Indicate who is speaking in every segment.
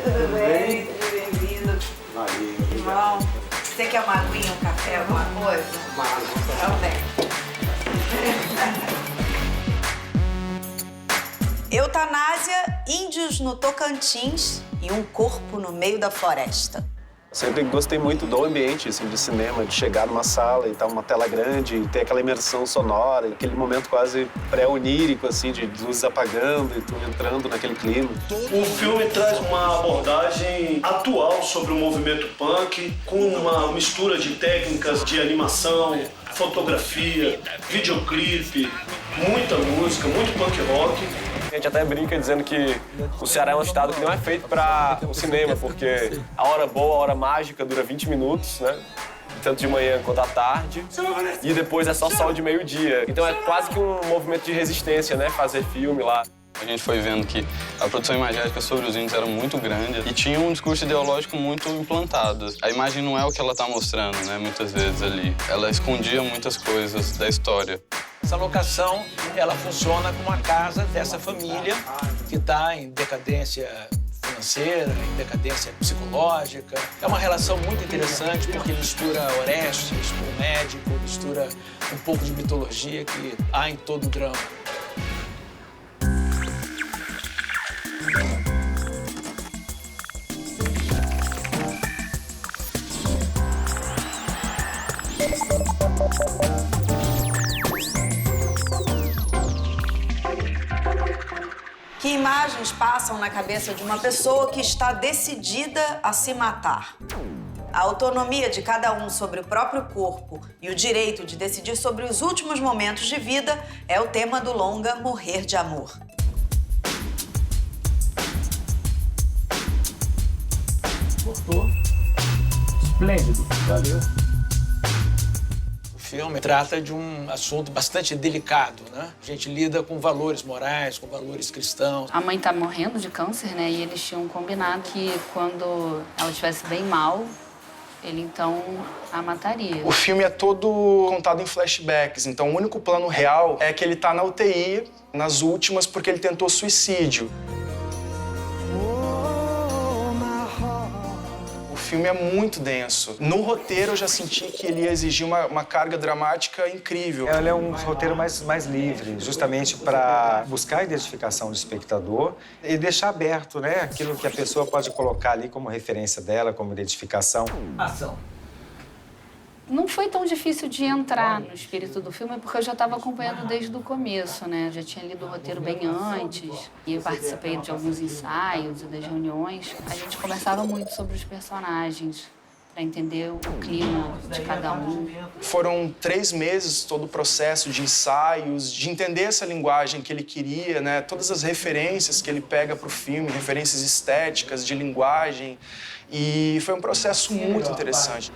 Speaker 1: Tudo bem? Seja bem-vindo. Que bom. Você quer uma aguinha, um café, alguma coisa? Então vem. Eutanásia, índios no Tocantins e um corpo no meio da floresta.
Speaker 2: Sempre gostei muito do ambiente assim, de cinema, de chegar numa sala e estar uma tela grande, e ter aquela imersão sonora, aquele momento quase pré-onírico, assim, de luzes apagando e tu entrando naquele clima.
Speaker 3: O filme traz uma abordagem atual sobre o movimento punk, com uma mistura de técnicas de animação, fotografia, videoclipe, muita música, muito punk rock.
Speaker 2: A gente até brinca dizendo que o Ceará é um estado que não é feito para o cinema, porque a hora boa, a hora mágica dura 20 minutos, né? Tanto de manhã quanto à tarde, e depois é só sol de meio-dia. Então é quase que um movimento de resistência, né? Fazer filme lá.
Speaker 4: A gente foi vendo que a produção imagética sobre os índios era muito grande e tinha um discurso ideológico muito implantado. A imagem não é o que ela está mostrando, né, muitas vezes ali. Ela escondia muitas coisas da história.
Speaker 5: Essa locação, ela funciona como a casa dessa família que está em decadência financeira, em decadência psicológica. É uma relação muito interessante porque mistura Orestes com o médico, mistura um pouco de mitologia que há em todo o drama.
Speaker 1: Que imagens passam na cabeça de uma pessoa que está decidida a se matar? A autonomia de cada um sobre o próprio corpo e o direito de decidir sobre os últimos momentos de vida é o tema do longa Morrer de Amor.
Speaker 6: Gostou? Esplêndido. Valeu.
Speaker 5: O filme trata de um assunto bastante delicado, né? A gente lida com valores morais, com valores cristãos.
Speaker 7: A mãe tá morrendo de câncer, né? E eles tinham combinado que quando ela estivesse bem mal, ele então a mataria.
Speaker 8: O filme é todo contado em flashbacks, então o único plano real é que ele tá na UTI, nas últimas, porque ele tentou suicídio. O filme é muito denso. No roteiro eu já senti que ele ia exigir uma carga dramática incrível.
Speaker 9: Ele é um roteiro mais livre, justamente para buscar a identificação do espectador e deixar aberto, né, aquilo que a pessoa pode colocar ali como referência dela, como identificação.
Speaker 6: Ação.
Speaker 7: Não foi tão difícil de entrar no espírito do filme, porque eu já estava acompanhando desde o começo, né? Já tinha lido o roteiro bem antes e eu participei de alguns ensaios e das reuniões. A gente conversava muito sobre os personagens, para entender o clima de cada um.
Speaker 8: Foram 3 meses todo o processo de ensaios, de entender essa linguagem que ele queria, né? Todas as referências que ele pega para o filme, referências estéticas, de linguagem. E foi um processo muito interessante.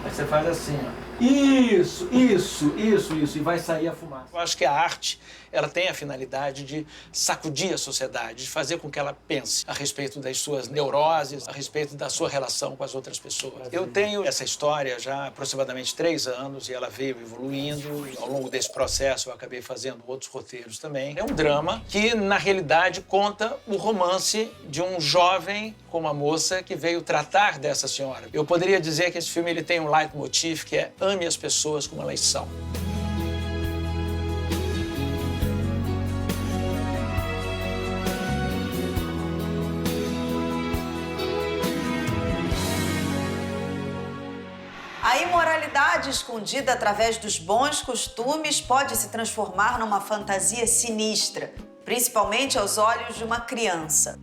Speaker 6: Aí você faz assim, ó. Isso, e vai sair a fumaça.
Speaker 5: Eu acho que a arte, ela tem a finalidade de sacudir a sociedade, de fazer com que ela pense a respeito das suas neuroses, a respeito da sua relação com as outras pessoas. Eu tenho essa história já há aproximadamente 3 anos e ela veio evoluindo. Ao longo desse processo eu acabei fazendo outros roteiros também. É um drama que, na realidade, conta o romance de um jovem com uma moça que veio tratar dessa senhora. Eu poderia dizer que esse filme ele tem um leitmotiv que é ame as pessoas como elas são.
Speaker 1: A imoralidade escondida através dos bons costumes pode se transformar numa fantasia sinistra, principalmente aos olhos de uma criança.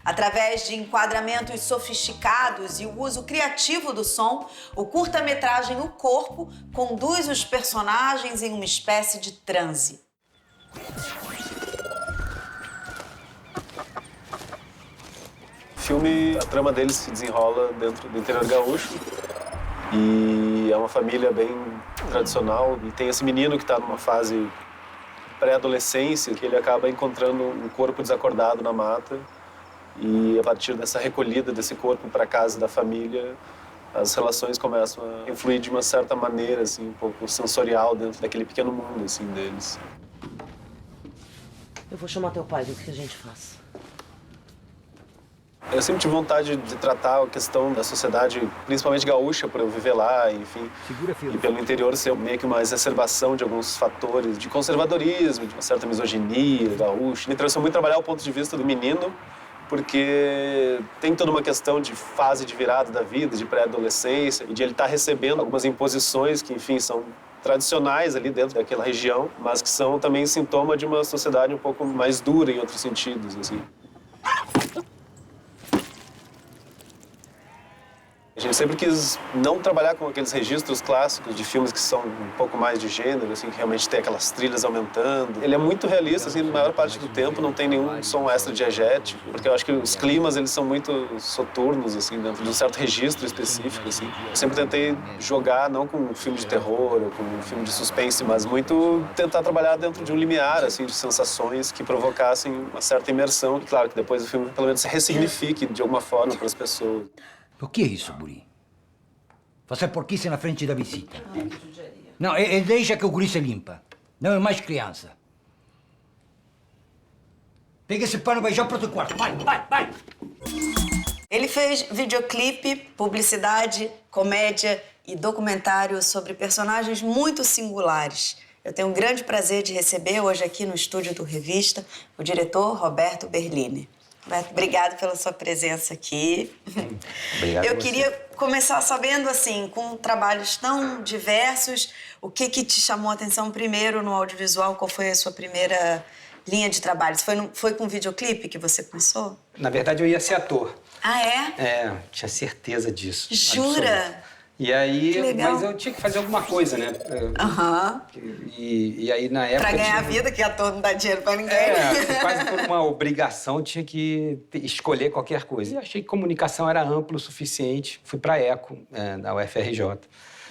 Speaker 1: Através de enquadramentos sofisticados e o uso criativo do som, o curta-metragem O Corpo conduz os personagens em uma espécie de transe.
Speaker 2: O filme, a trama dele se desenrola dentro do interior gaúcho e é uma família bem tradicional e tem esse menino que está numa fase pré-adolescência que ele acaba encontrando um corpo desacordado na mata. E a partir dessa recolhida desse corpo para casa da família, as relações começam a influir de uma certa maneira, assim, um pouco sensorial dentro daquele pequeno mundo, assim, deles.
Speaker 10: Eu vou chamar teu pai, ver o que a gente faz.
Speaker 2: Eu sempre tive vontade de tratar a questão da sociedade, principalmente gaúcha, por eu viver lá, enfim. E pelo interior ser meio que uma exacerbação de alguns fatores de conservadorismo, de uma certa misoginia gaúcha. Me interessou muito trabalhar o ponto de vista do menino, porque tem toda uma questão de fase de virada da vida, de pré-adolescência, e de ele estar recebendo algumas imposições que, enfim, são tradicionais ali dentro daquela região, mas que são também sintoma de uma sociedade um pouco mais dura em outros sentidos, assim. A gente sempre quis não trabalhar com aqueles registros clássicos de filmes que são um pouco mais de gênero, assim, que realmente tem aquelas trilhas aumentando. Ele é muito realista, assim, na maior parte do tempo, não tem nenhum som extra-diegético, porque eu acho que os climas, eles são muito soturnos, assim, dentro de um certo registro específico, assim. Eu sempre tentei jogar, não com um filme de terror ou com um filme de suspense, mas muito tentar trabalhar dentro de um limiar, assim, de sensações que provocassem uma certa imersão. E claro que depois o filme, pelo menos, se ressignifique de alguma forma para as pessoas.
Speaker 10: O que é isso, guri? Fazer porquice na frente da visita. Não, deixa que o guri se limpa. Não é mais criança. Pega esse pano e vai já pro teu quarto. Vai!
Speaker 1: Ele fez videoclipe, publicidade, comédia e documentário sobre personagens muito singulares. Eu tenho um grande prazer de receber hoje aqui no estúdio do Revista o diretor Roberto Berlini. Roberto, obrigado pela sua presença aqui.
Speaker 9: Obrigado.
Speaker 1: Eu queria começar sabendo, assim, com trabalhos tão diversos, o que te chamou a atenção primeiro no audiovisual? Qual foi a sua primeira linha de trabalho? Foi com videoclipe que você começou?
Speaker 9: Na verdade, eu ia ser ator.
Speaker 1: Ah, é?
Speaker 9: É, tinha certeza disso.
Speaker 1: Jura?
Speaker 9: Absoluta. E aí,
Speaker 1: Que legal.
Speaker 9: mas eu tinha que fazer alguma coisa, né?
Speaker 1: Aham.
Speaker 9: E aí, na época...
Speaker 1: Pra ganhar vida, que ator não dá dinheiro pra ninguém.
Speaker 9: Quase por uma obrigação, eu tinha que escolher qualquer coisa. E achei que comunicação era amplo o suficiente. Fui pra ECO, da UFRJ.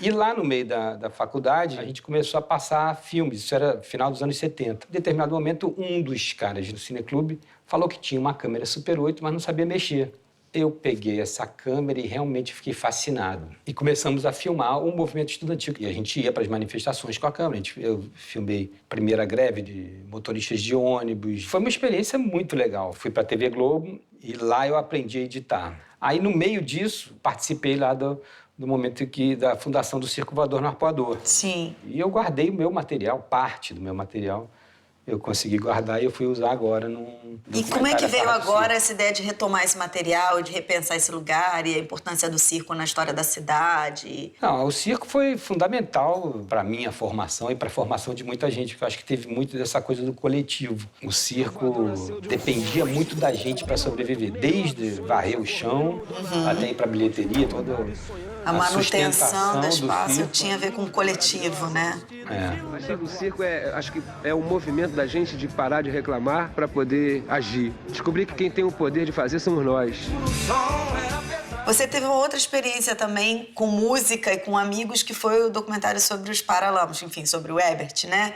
Speaker 9: E lá no meio da faculdade, a gente começou a passar filmes. Isso era final dos anos 70. Em determinado momento, um dos caras do cineclube falou que tinha uma câmera Super 8, mas não sabia mexer. Eu peguei essa câmera e realmente fiquei fascinado. E começamos a filmar o movimento estudantil. E a gente ia para as manifestações com a câmera. Eu filmei a primeira greve de motoristas de ônibus. Foi uma experiência muito legal. Fui para a TV Globo e lá eu aprendi a editar. Aí, no meio disso, participei lá do momento da fundação do Circo Voador no Arpoador.
Speaker 1: Sim.
Speaker 9: E eu guardei o meu material, parte do meu material. Eu consegui guardar e eu fui usar agora num...
Speaker 1: E como é que veio agora essa ideia de retomar esse material, de repensar esse lugar e a importância do circo na história da cidade?
Speaker 9: Não, o circo foi fundamental para a minha formação e para a formação de muita gente, porque eu acho que teve muito dessa coisa do coletivo. O circo dependia muito da gente para sobreviver, desde varrer o chão até ir para a bilheteria, toda
Speaker 1: a manutenção do espaço
Speaker 9: circo
Speaker 1: tinha a ver com o coletivo, né?
Speaker 11: O circo acho que é o movimento da gente de parar de reclamar para poder agir. Descobrir que quem tem o poder de fazer somos nós.
Speaker 1: Você teve uma outra experiência também com música e com amigos, que foi o documentário sobre os Paralamas, enfim, sobre o Herbert, né?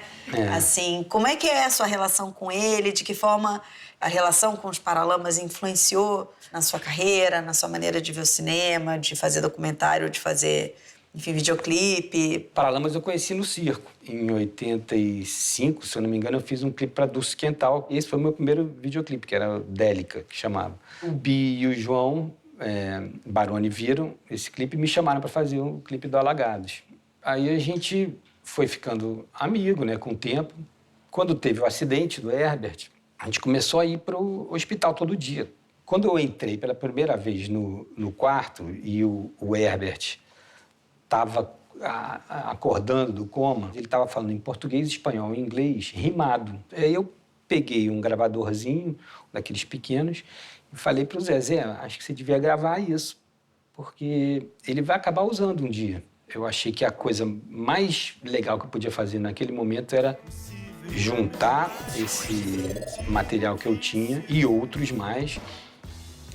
Speaker 1: Assim, como é que é a sua relação com ele? De que forma a relação com os Paralamas influenciou na sua carreira, na sua maneira de ver o cinema, de fazer documentário, de fazer, enfim, videoclipe?
Speaker 9: Paralamas eu conheci no circo. Em 85, se eu não me engano, eu fiz um clipe para Dulce Quental. Esse foi o meu primeiro videoclipe, que era Délica, que chamava. O Bi e o João Baroni viram esse clipe e me chamaram para fazer o clipe do Alagados. Aí a gente foi ficando amigo, né, com o tempo. Quando teve o acidente do Herbert, a gente começou a ir para o hospital todo dia. Quando eu entrei pela primeira vez no quarto e o Herbert estava acordando do coma, ele estava falando em português, espanhol e inglês, rimado. Aí eu peguei um gravadorzinho, daqueles pequenos, e falei para o Zezé, acho que você devia gravar isso, porque ele vai acabar usando um dia. Eu achei que a coisa mais legal que eu podia fazer naquele momento era juntar esse material que eu tinha e outros mais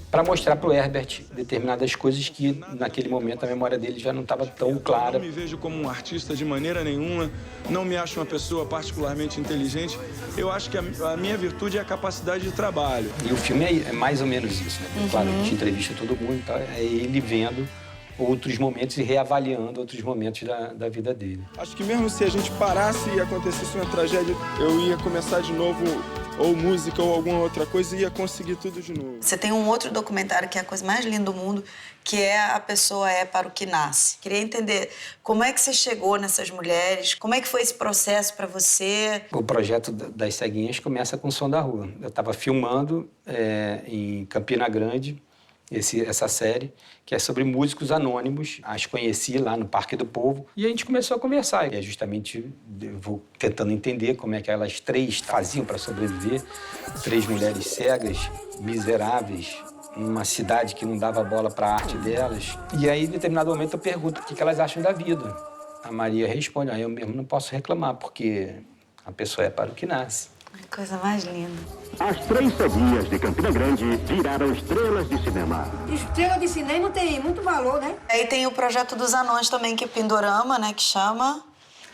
Speaker 9: para mostrar para o Herbert determinadas coisas que, naquele momento, a memória dele já não estava tão clara.
Speaker 12: Eu não me vejo como um artista de maneira nenhuma, não me acho uma pessoa particularmente inteligente. Eu acho que a minha virtude é a capacidade de trabalho.
Speaker 9: E o filme é mais ou menos isso, né? Claro, a gente entrevista todo mundo, então é ele vendo outros momentos e reavaliando outros momentos da vida dele.
Speaker 12: Acho que mesmo se a gente parasse e acontecesse uma tragédia, eu ia começar de novo ou música ou alguma outra coisa e ia conseguir tudo de novo.
Speaker 1: Você tem um outro documentário que é a coisa mais linda do mundo, que é A Pessoa é para o que Nasce. Queria entender como é que você chegou nessas mulheres, como é que foi esse processo para você?
Speaker 9: O projeto das ceguinhas começa com o Som da Rua. Eu estava filmando em Campina Grande essa série, que é sobre músicos anônimos. As conheci lá no Parque do Povo e a gente começou a conversar. E é justamente, eu vou tentando entender como é que elas três faziam para sobreviver. 3 mulheres cegas, miseráveis, numa cidade que não dava bola para a arte delas. E aí, em determinado momento, eu pergunto o que elas acham da vida. A Maria responde, eu mesmo não posso reclamar, porque a pessoa é para o que nasce.
Speaker 1: Que coisa mais linda.
Speaker 13: As 3 ceguinhas de Campina Grande viraram estrelas de cinema.
Speaker 14: Estrela de cinema tem muito valor, né?
Speaker 1: Aí tem o projeto dos anões também, que é Pindorama, né? Que chama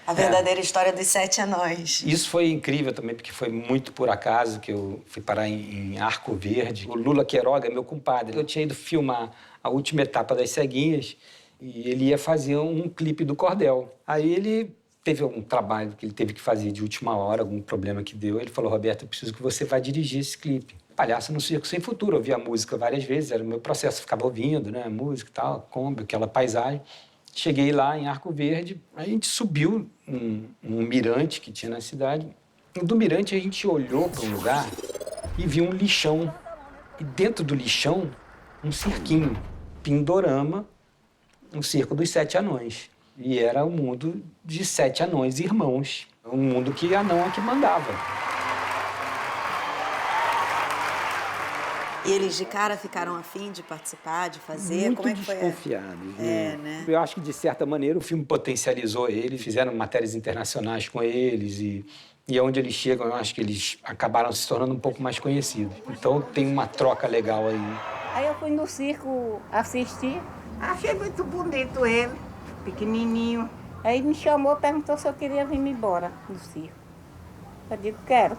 Speaker 1: A Verdadeira História dos 7 Anões.
Speaker 9: Isso foi incrível também, porque foi muito por acaso que eu fui parar em Arco Verde. O Lula Queiroga é meu compadre. Eu tinha ido filmar a última etapa das ceguinhas e ele ia fazer um clipe do Cordel. Aí ele teve um trabalho que ele teve que fazer de última hora, algum problema que deu. Ele falou, Roberto, eu preciso que você vá dirigir esse clipe. Palhaço no Circo Sem Futuro. Eu ouvia a música várias vezes, era o meu processo. Eu ficava ouvindo, né, a música e tal, a Kombi, aquela paisagem. Cheguei lá em Arco Verde, aí a gente subiu num mirante que tinha na cidade. E do mirante a gente olhou para um lugar e viu um lixão. E dentro do lixão, um cirquinho, Pindorama, um circo dos 7 anões. E era o mundo de 7 anões irmãos. Um mundo que anão é que mandava.
Speaker 1: E eles de cara ficaram afim de participar, de fazer?
Speaker 9: Muito
Speaker 1: como é que foi?
Speaker 9: Desconfiados.
Speaker 1: Né?
Speaker 9: Eu acho que, de certa maneira, o filme potencializou eles, fizeram matérias internacionais com eles e onde eles chegam, eu acho que eles acabaram se tornando um pouco mais conhecidos. Então, tem uma troca legal aí.
Speaker 14: Aí eu fui no circo assistir. Achei muito bonito ele, pequenininho. Aí me chamou, perguntou se eu queria vir embora do circo. Eu digo, quero.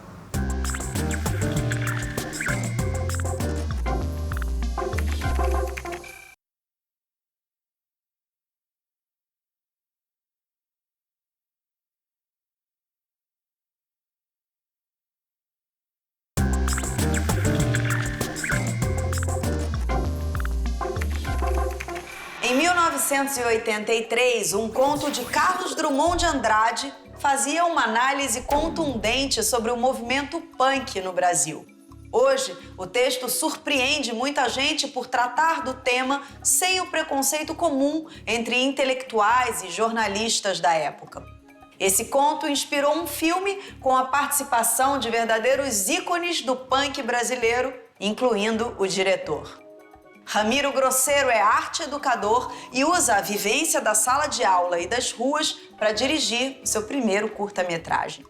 Speaker 1: Em 1983, um conto de Carlos Drummond de Andrade fazia uma análise contundente sobre o movimento punk no Brasil. Hoje, o texto surpreende muita gente por tratar do tema sem o preconceito comum entre intelectuais e jornalistas da época. Esse conto inspirou um filme com a participação de verdadeiros ícones do punk brasileiro, incluindo o diretor. Ramiro Grosseiro é arte-educador e usa a vivência da sala de aula e das ruas para dirigir o seu primeiro curta-metragem.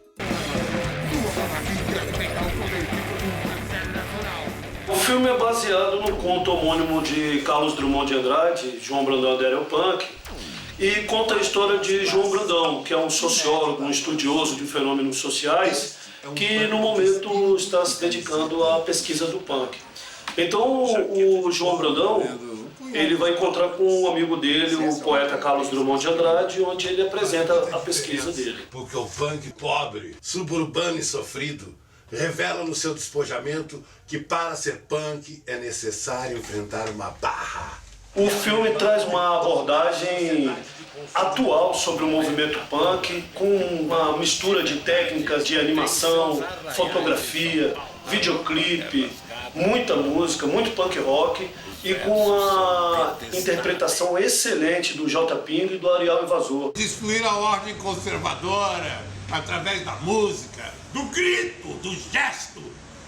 Speaker 3: O filme é baseado no conto homônimo de Carlos Drummond de Andrade, João Brandão adere ao punk, e conta a história de João Brandão, que é um sociólogo, um estudioso de fenômenos sociais, que no momento está se dedicando à pesquisa do punk. Então, o João Brandão, ele vai encontrar com um amigo dele, o poeta Carlos Drummond de Andrade, onde ele apresenta a pesquisa dele.
Speaker 15: Porque o punk pobre, suburbano e sofrido, revela no seu despojamento que para ser punk é necessário enfrentar uma barra.
Speaker 3: O filme traz uma abordagem atual sobre o movimento punk, com uma mistura de técnicas de animação, fotografia, videoclipe, muita música, muito punk rock e com a interpretação excelente do J. Pingo e do Ariel Invasor.
Speaker 15: Destruir a ordem conservadora através da música, do grito, do gesto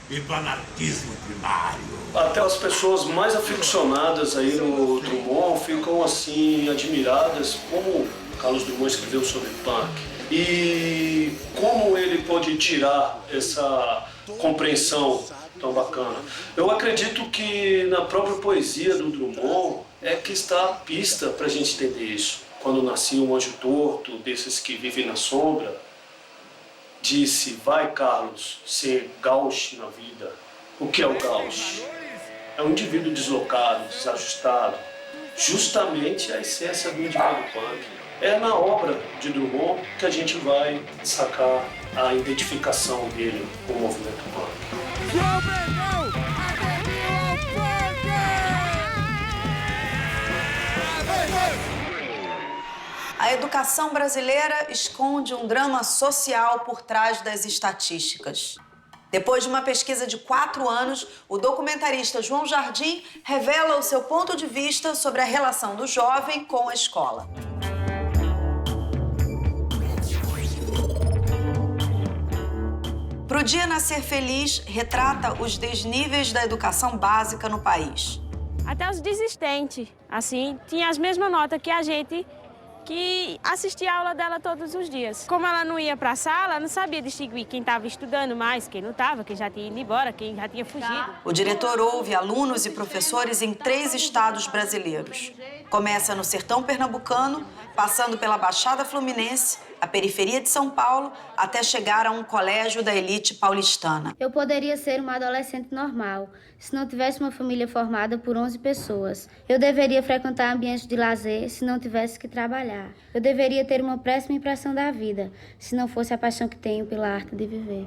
Speaker 15: e do anarquismo primário.
Speaker 3: Até as pessoas mais aficionadas aí no Drummond ficam assim admiradas como Carlos Drummond escreveu sobre punk e como ele pode tirar essa compreensão tão bacana. Eu acredito que na própria poesia do Drummond é que está a pista para a gente entender isso. Quando nascia um anjo torto, desses que vivem na sombra, disse, vai Carlos, ser gauche na vida. O que é o gauche? É um indivíduo deslocado, desajustado. Justamente a essência do indivíduo punk. É na obra de Drummond que a gente vai sacar a identificação dele com o movimento punk.
Speaker 1: A educação brasileira esconde um drama social por trás das estatísticas. Depois de uma pesquisa de 4 anos, o documentarista João Jardim revela o seu ponto de vista sobre a relação do jovem com a escola. Pro Dia Nascer Feliz retrata os desníveis da educação básica no país.
Speaker 16: Até os desistentes, assim, tinha as mesmas notas que a gente, que assistia a aula dela todos os dias. Como ela não ia para a sala, não sabia distinguir quem estava estudando mais, quem não estava, quem já tinha ido embora, quem já tinha fugido.
Speaker 1: O diretor ouve alunos e professores em 3 estados brasileiros. Começa no sertão pernambucano, passando pela Baixada Fluminense, a periferia de São Paulo, até chegar a um colégio da elite paulistana.
Speaker 17: Eu poderia ser uma adolescente normal, se não tivesse uma família formada por 11 pessoas. Eu deveria frequentar ambientes de lazer, se não tivesse que trabalhar. Eu deveria ter uma péssima impressão da vida, se não fosse a paixão que tenho pela arte de viver.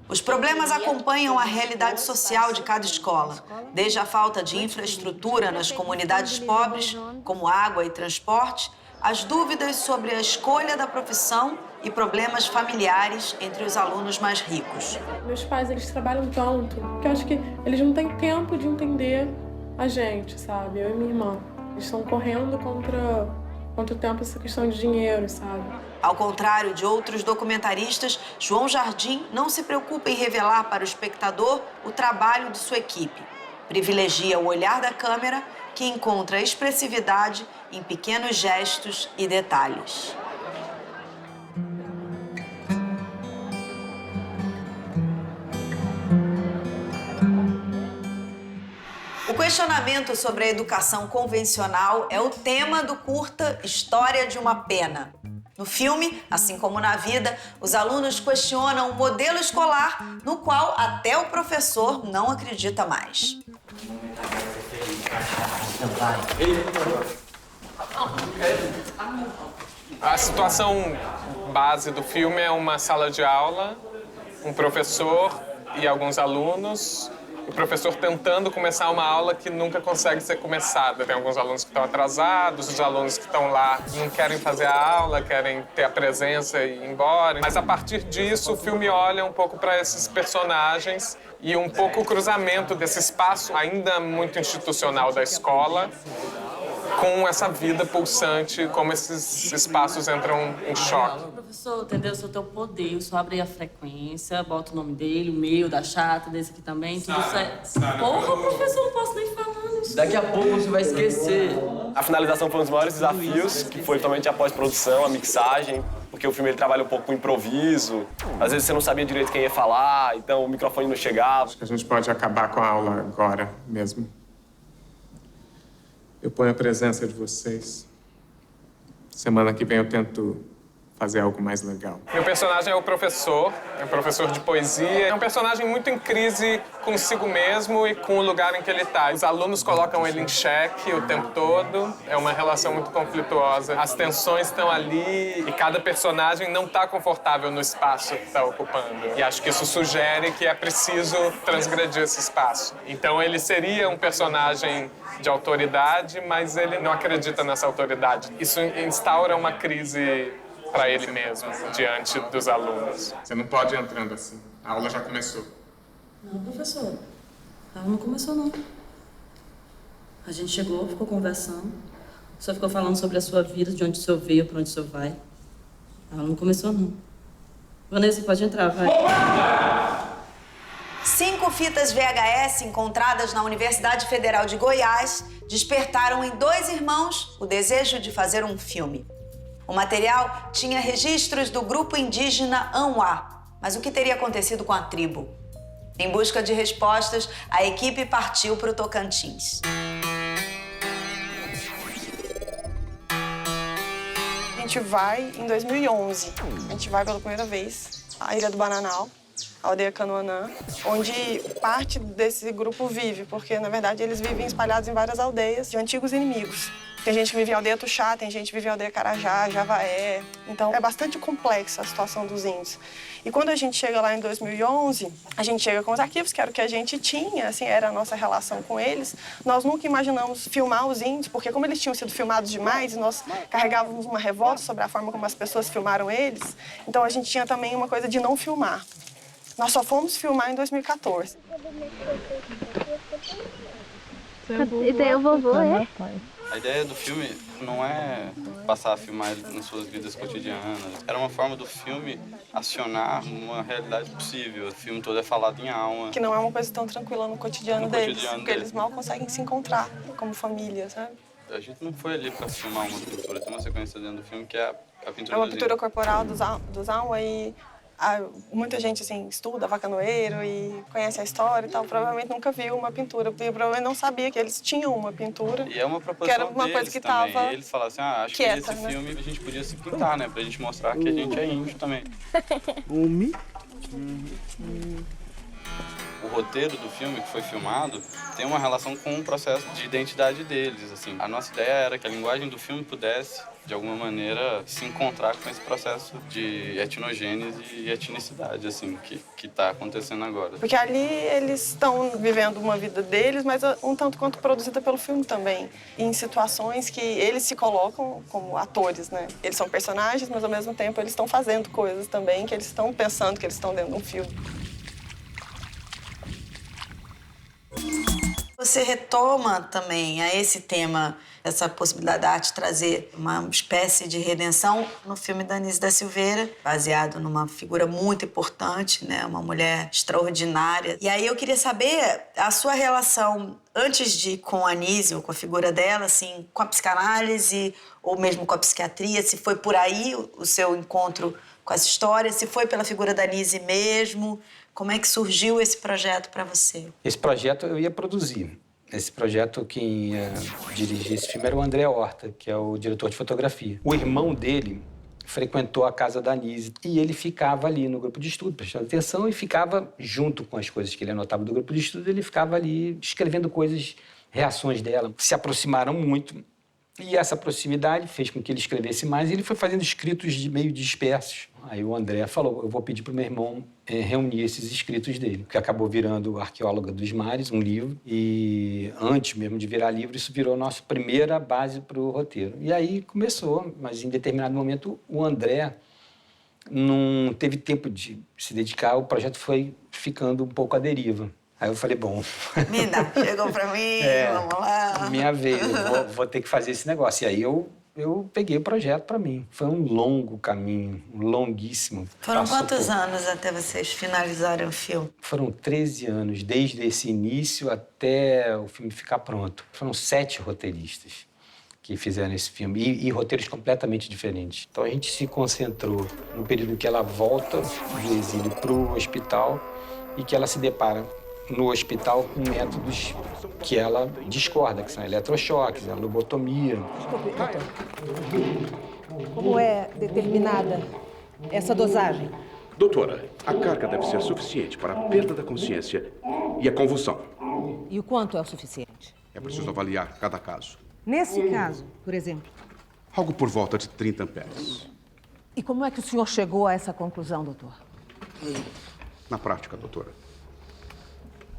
Speaker 1: Os problemas acompanham a realidade social de cada escola, desde a falta de infraestrutura nas comunidades pobres, como água e transporte, as dúvidas sobre a escolha da profissão e problemas familiares entre os alunos mais ricos.
Speaker 18: Meus pais, eles trabalham tanto que eu acho que eles não têm tempo de entender a gente, sabe? Eu e minha irmã. Eles estão correndo contra o tempo essa questão de dinheiro, sabe?
Speaker 1: Ao contrário de outros documentaristas, João Jardim não se preocupa em revelar para o espectador o trabalho de sua equipe. Privilegia o olhar da câmera, que encontra expressividade em pequenos gestos e detalhes. O questionamento sobre a educação convencional é o tema do curta História de uma Pena. No filme, assim como na vida, os alunos questionam o modelo escolar no qual até o professor não acredita mais.
Speaker 19: A situação base do filme é uma sala de aula, um professor e alguns alunos. O professor tentando começar uma aula que nunca consegue ser começada. Tem alguns alunos que estão atrasados, os alunos que estão lá não querem fazer a aula, querem ter a presença e ir embora. Mas a partir disso, o filme olha um pouco para esses personagens e um pouco o cruzamento desse espaço ainda muito institucional da escola com essa vida pulsante, como esses espaços entram em choque.
Speaker 20: Professor, entendeu? O senhor tem o poder, o senhor abre a frequência, bota o nome dele, o meu, da chata, desse aqui também, tudo certo. Porra, professor, não posso nem falar nisso.
Speaker 21: Daqui a pouco você vai esquecer. A finalização foi um dos maiores desafios, que foi totalmente a pós-produção, a mixagem, porque o filme ele trabalha um pouco com improviso. Às vezes você não sabia direito quem ia falar, então o microfone não chegava.
Speaker 22: Acho que a gente pode acabar com a aula agora mesmo. Eu ponho a presença de vocês. Semana que vem eu tento fazer algo mais legal.
Speaker 19: Meu personagem é um professor de poesia. É um personagem muito em crise consigo mesmo e com o lugar em que ele está. Os alunos colocam ele em xeque o tempo todo. É uma relação muito conflituosa. As tensões estão ali e cada personagem não está confortável no espaço que está ocupando. E acho que isso sugere que é preciso transgredir esse espaço. Então ele seria um personagem de autoridade, mas ele não acredita nessa autoridade. Isso instaura uma crise para ele mesmo, diante dos alunos.
Speaker 22: Você não pode ir entrando assim. A aula já começou.
Speaker 20: Não, professor. A aula não começou, não. A gente chegou, ficou conversando. O senhor ficou falando sobre a sua vida, de onde o senhor veio, para onde o senhor vai. A aula não começou, não. Vanessa, pode entrar, vai.
Speaker 1: 5 fitas VHS encontradas na Universidade Federal de Goiás despertaram em 2 irmãos o desejo de fazer um filme. O material tinha registros do grupo indígena Anhá, mas o que teria acontecido com a tribo? Em busca de respostas, a equipe partiu para o Tocantins.
Speaker 23: A gente vai em 2011. A gente vai pela primeira vez à Ilha do Bananal.
Speaker 4: a aldeia Canoanã, onde parte desse grupo vive, porque, na verdade, eles vivem espalhados em várias aldeias de antigos inimigos. Tem gente que vive em aldeia Tuxá, tem gente que vive em aldeia Carajá, Javaé. Então, é bastante complexa a situação dos índios. E quando a gente chega lá em 2011, a gente chega com os arquivos, que era o que a gente tinha, assim, era a nossa relação com eles. Nós nunca imaginamos filmar os índios, porque como eles tinham sido filmados demais, nós carregávamos uma revolta sobre a forma como as pessoas filmaram eles, então a gente tinha também uma coisa de não filmar. Nós só fomos filmar em 2014.
Speaker 17: Esse é o vovô, é?
Speaker 7: A ideia do filme não é passar a filmar nas suas vidas cotidianas. Era uma forma do filme acionar uma realidade possível. O filme todo é falado em alma.
Speaker 4: Que não é uma coisa tão tranquila no cotidiano deles, porque eles mal conseguem se encontrar como família, sabe?
Speaker 7: A gente não foi ali para filmar uma pintura. Tem uma sequência dentro do filme que é a pintura
Speaker 4: É uma pintura corporal dos Alma e muita gente assim, estuda Vacanoeiro e conhece a história e tal, provavelmente nunca viu uma pintura, porque provavelmente não sabia que eles tinham uma pintura.
Speaker 7: E é uma proposição
Speaker 4: que era uma coisa que estava.
Speaker 7: Eles falaram assim, acho
Speaker 4: quieta,
Speaker 7: que nesse
Speaker 4: né?
Speaker 7: filme a gente podia se pintar, né? Pra gente mostrar que a gente é índio também. O roteiro do filme que foi filmado tem uma relação com o processo de identidade deles, assim. A nossa ideia era que a linguagem do filme pudesse, de alguma maneira, se encontrar com esse processo de etnogênese e etnicidade, assim, que está acontecendo agora.
Speaker 4: Porque ali eles estão vivendo uma vida deles, mas um tanto quanto produzida pelo filme também, em situações que eles se colocam como atores, né? Eles são personagens, mas ao mesmo tempo eles estão fazendo coisas também que eles estão pensando que eles estão dentro de um filme.
Speaker 1: Você retoma também a esse tema, essa possibilidade da arte trazer uma espécie de redenção no filme da Anísia da Silveira, baseado numa figura muito importante, né? Uma mulher extraordinária. E aí eu queria saber a sua relação antes com a Anísia, ou com a figura dela, assim, com a psicanálise ou mesmo com a psiquiatria, se foi por aí o seu encontro com essa história, se foi pela figura da Anísia mesmo. Como é que surgiu esse projeto para você?
Speaker 9: Esse projeto eu ia produzir. Esse projeto, quem ia dirigir esse filme era o André Horta, que é o diretor de fotografia. O irmão dele frequentou a casa da Anísia e ele ficava ali no grupo de estudo, prestando atenção, e ficava junto com as coisas que ele anotava do grupo de estudo, ele ficava ali escrevendo coisas, reações dela. Se aproximaram muito e essa proximidade fez com que ele escrevesse mais e ele foi fazendo escritos meio dispersos. Aí o André falou, eu vou pedir para o meu irmão reunir esses escritos dele, que acabou virando Arqueóloga dos Mares, um livro, e antes mesmo de virar livro, isso virou a nossa primeira base para o roteiro. E aí começou, mas em determinado momento o André não teve tempo de se dedicar, o projeto foi ficando um pouco à deriva. Aí eu falei, bom...
Speaker 1: Mina, chegou para mim, vamos lá.
Speaker 9: Minha vez, vou ter que fazer esse negócio. E aí eu peguei o projeto para mim. Foi um longo caminho, longuíssimo.
Speaker 1: Foram quantos anos até vocês finalizarem o filme?
Speaker 9: Foram 13 anos, desde esse início até o filme ficar pronto. Foram 7 roteiristas que fizeram esse filme, e roteiros completamente diferentes. Então a gente se concentrou no período que ela volta do exílio para o hospital e que ela se depara no hospital com métodos que ela discorda, que são eletrochoques, a lobotomia.
Speaker 23: Como é determinada essa dosagem?
Speaker 24: Doutora, a carga deve ser suficiente para a perda da consciência e a convulsão.
Speaker 23: E o quanto é o suficiente?
Speaker 24: É preciso avaliar cada caso.
Speaker 23: Nesse caso, por exemplo.
Speaker 24: Algo por volta de 30 amperes.
Speaker 23: E como é que o senhor chegou a essa conclusão, doutor?
Speaker 24: Na prática, doutora.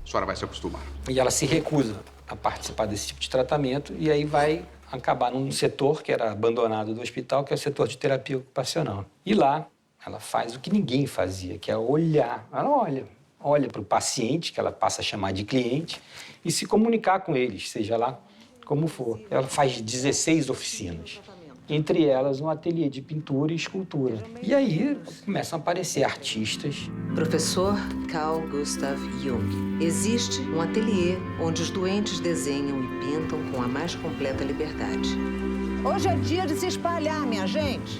Speaker 24: A senhora vai se acostumar.
Speaker 9: E ela se recusa a participar desse tipo de tratamento e aí vai acabar num setor que era abandonado do hospital, que é o setor de terapia ocupacional. E lá ela faz o que ninguém fazia, que é olhar. Ela olha para o paciente, que ela passa a chamar de cliente, e se comunicar com eles, seja lá como for. Ela faz 16 oficinas. Entre elas, um ateliê de pintura e escultura. E aí começam a aparecer artistas.
Speaker 25: Professor Carl Gustav Jung. Existe um ateliê onde os doentes desenham e pintam com a mais completa liberdade.
Speaker 23: Hoje é dia de se espalhar, minha gente.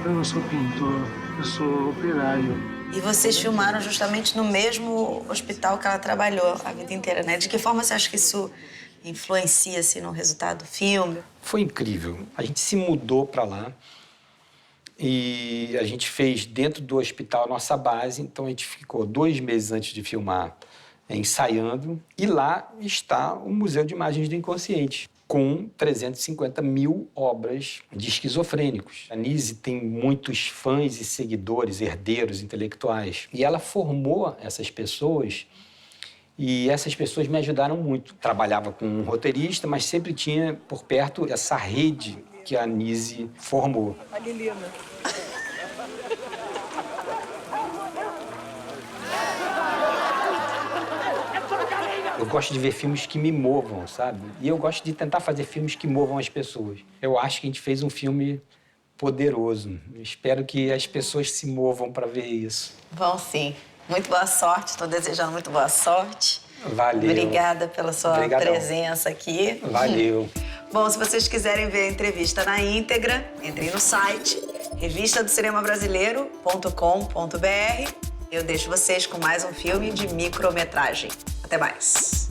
Speaker 26: Eu não sou pintor, eu sou operário.
Speaker 1: E vocês filmaram justamente no mesmo hospital que ela trabalhou a vida inteira, né? De que forma você acha que isso influencia-se no resultado do filme?
Speaker 9: Foi incrível. A gente se mudou para lá E a gente fez dentro do hospital a nossa base, então a gente ficou 2 meses antes de filmar ensaiando. E lá está o Museu de Imagens do Inconsciente, com 350 mil obras de esquizofrênicos. A Nise tem muitos fãs e seguidores, herdeiros intelectuais. E ela formou essas pessoas, e essas pessoas me ajudaram muito. Trabalhava com um roteirista, mas sempre tinha por perto essa rede que a Nise formou.
Speaker 4: A Lilina.
Speaker 9: Eu gosto de ver filmes que me movam, sabe? E eu gosto de tentar fazer filmes que movam as pessoas. Eu acho que a gente fez um filme poderoso. Eu espero que as pessoas se movam para ver isso.
Speaker 1: Vão sim. Muito boa sorte, estou desejando muito boa sorte.
Speaker 9: Valeu.
Speaker 1: Obrigada pela sua presença aqui.
Speaker 9: Valeu.
Speaker 1: Bom, se vocês quiserem ver a entrevista na íntegra, entrem no site revistadocinemabrasileiro.com.br. Eu deixo vocês com mais um filme de micrometragem. Até mais.